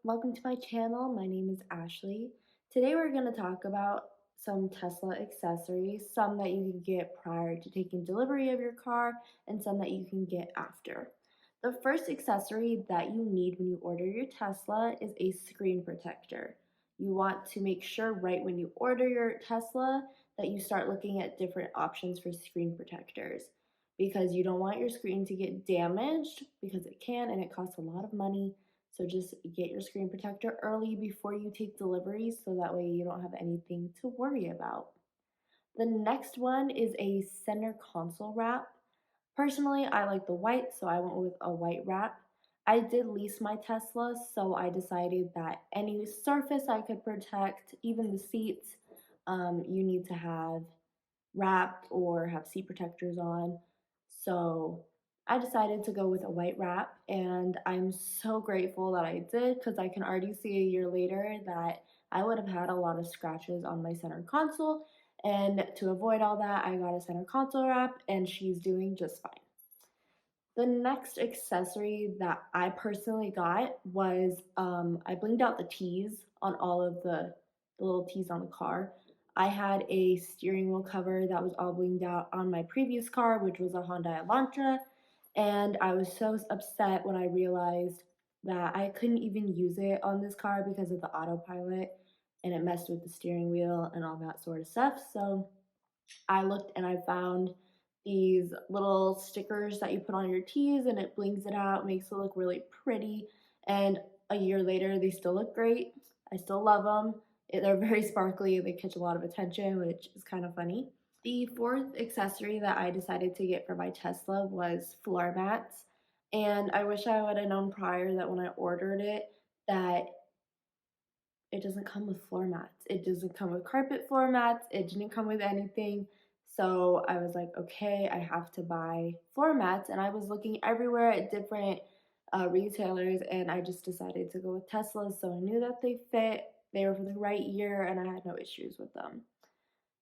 welcome to my channel. My name is Ashley. Today we're going to talk about some Tesla accessories, some that you can get prior to taking delivery of your car and some that you can get after. The first accessory that you need when you order your Tesla is a screen protector. You want to make sure right when you order your Tesla that you start looking at different options for screen protectors because you don't want your screen to get damaged because it can and it costs a lot of money. So just get your screen protector early before you take deliveries so that way you don't have anything to worry about. The next one is a center console wrap. Personally, I like the white, so I went with a white wrap. I did lease my Tesla, so I decided that any surface I could protect, even the seats, you need to have wrapped or have seat protectors on. So I decided to go with a white wrap, and I'm so grateful that I did because I can already see a year later that I would have had a lot of scratches on my center console. And to avoid all that, I got a center console wrap, and she's doing just fine. The next accessory that I personally got was I blinged out the T's on all of the little T's on the car. I had a steering wheel cover that was all blinged out on my previous car, which was a Hyundai Elantra, and I was so upset when I realized that I couldn't even use it on this car because of the autopilot and it messed with the steering wheel and all that sort of stuff. So I looked and I found these little stickers that you put on your tees and it blings it out, makes it look really pretty. And a year later, they still look great. I still love them. They're very sparkly. They catch a lot of attention, which is kind of funny. The fourth accessory that I decided to get for my Tesla was floor mats. And I wish I would have known prior that when I ordered it, that it doesn't come with floor mats. It doesn't come with carpet floor mats. It didn't come with anything. So I was like, okay, I have to buy floor mats. And I was looking everywhere at different retailers, and I just decided to go with Tesla. So I knew that they fit, they were for the right year, and I had no issues with them.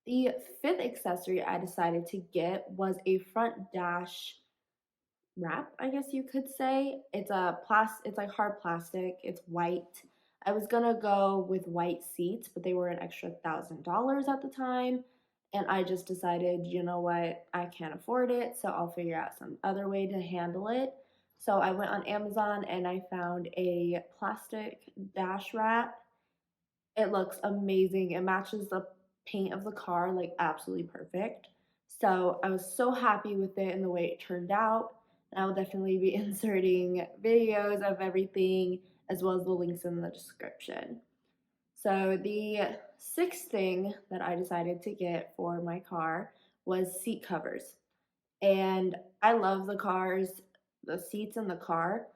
The fifth accessory I decided to get was a front dash wrap, I guess you could say. It's like hard plastic. It's white. I was gonna go with white seats, but they were an extra $1,000 at the time. And I just decided, you know what, I can't afford it, so I'll figure out some other way to handle it. So I went on Amazon and I found a plastic dash wrap. It looks amazing. It matches the paint of the car like absolutely perfect. So I was so happy with it and the way it turned out. And I will definitely be inserting videos of everything as well as the links in the description. So the sixth thing that I decided to get for my car was seat covers. And I love the seats in the car,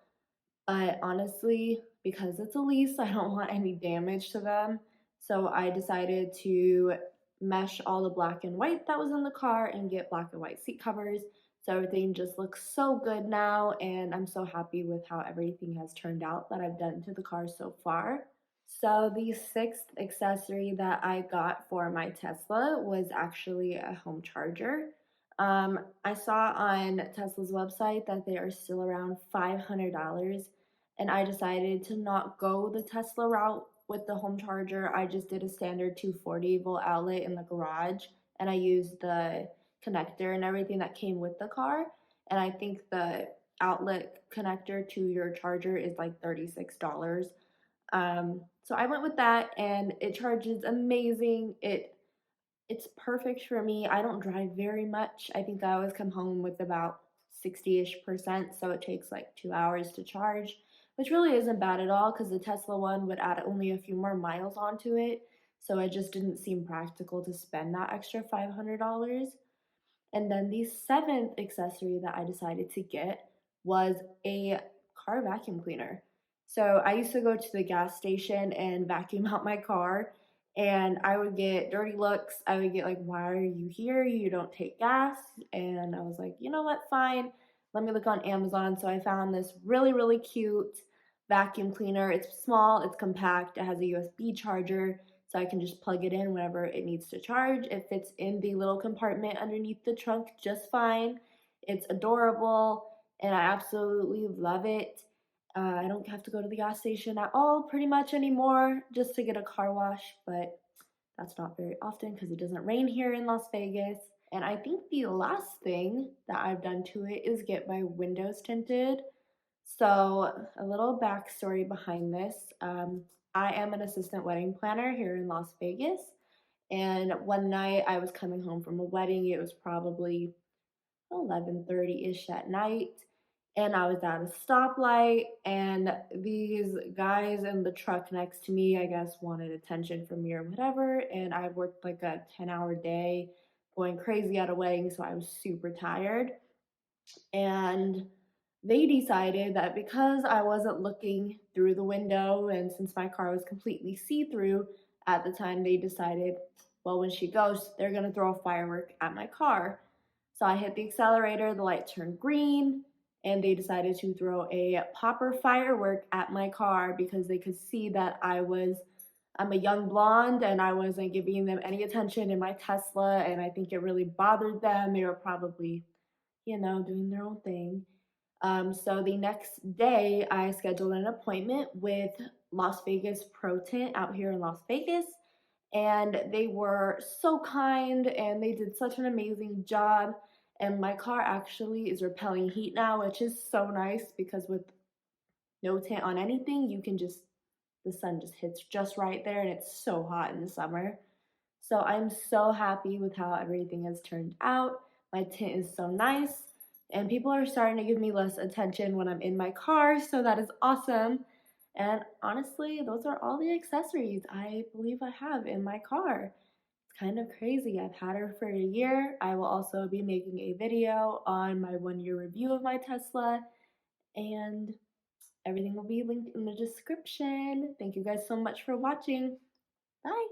but honestly, because it's a lease, I don't want any damage to them. So I decided to mesh all the black and white that was in the car and get black and white seat covers. So everything just looks so good now, and I'm so happy with how everything has turned out that I've done to the car so far. So the sixth accessory that I got for my Tesla was actually a home charger. I saw on Tesla's website that they are still around $500, and I decided to not go the Tesla route with the home charger. I just did a standard 240-volt outlet in the garage, and I used the connector and everything that came with the car. And I think the outlet connector to your charger is like $36. So I went with that, and it charges amazing. It's perfect for me. I don't drive very much. I think I always come home with about 60-ish%, so it takes like 2 hours to charge, which really isn't bad at all because the Tesla one would add only a few more miles onto it. So it just didn't seem practical to spend that extra $500. And then the seventh accessory that I decided to get was a car vacuum cleaner. So I used to go to the gas station and vacuum out my car, and I would get dirty looks. I would get like, why are you here? You don't take gas. And I was like, you know what? Fine. Let me look on Amazon. So I found this really, really cute vacuum cleaner. It's small, it's compact, it has a USB charger, so I can just plug it in whenever it needs to charge. It fits in the little compartment underneath the trunk just fine. It's adorable, and I absolutely love it. I don't have to go to the gas station at all pretty much anymore just to get a car wash, but that's not very often because it doesn't rain here in Las Vegas. And I think the last thing that I've done to it is get my windows tinted. So, a little backstory behind this. I am an assistant wedding planner here in Las Vegas. And one night I was coming home from a wedding. It was probably 11:30-ish at night, and I was at a stoplight, and these guys in the truck next to me, I guess, wanted attention from me or whatever, and I worked like a 10-hour day going crazy at a wedding, so I was super tired. And they decided that because I wasn't looking through the window and since my car was completely see-through at the time, they decided, well, when she goes, they're gonna throw a firework at my car. So I hit the accelerator, the light turned green, and they decided to throw a popper firework at my car because they could see that I'm a young blonde and I wasn't giving them any attention in my Tesla, and I think it really bothered them. They were probably, doing their own thing. So the next day, I scheduled an appointment with Las Vegas Pro Tint out here in Las Vegas, and they were so kind and they did such an amazing job. And my car actually is repelling heat now, which is so nice because with no tint on anything, the sun just hits just right there and it's so hot in the summer. So I'm so happy with how everything has turned out. My tint is so nice, and people are starting to give me less attention when I'm in my car, so that is awesome. And honestly, those are all the accessories I believe I have in my car. It's kind of crazy. I've had her for a year. I will also be making a video on my 1 year review of my Tesla, and everything will be linked in the description. Thank you guys so much for watching. Bye.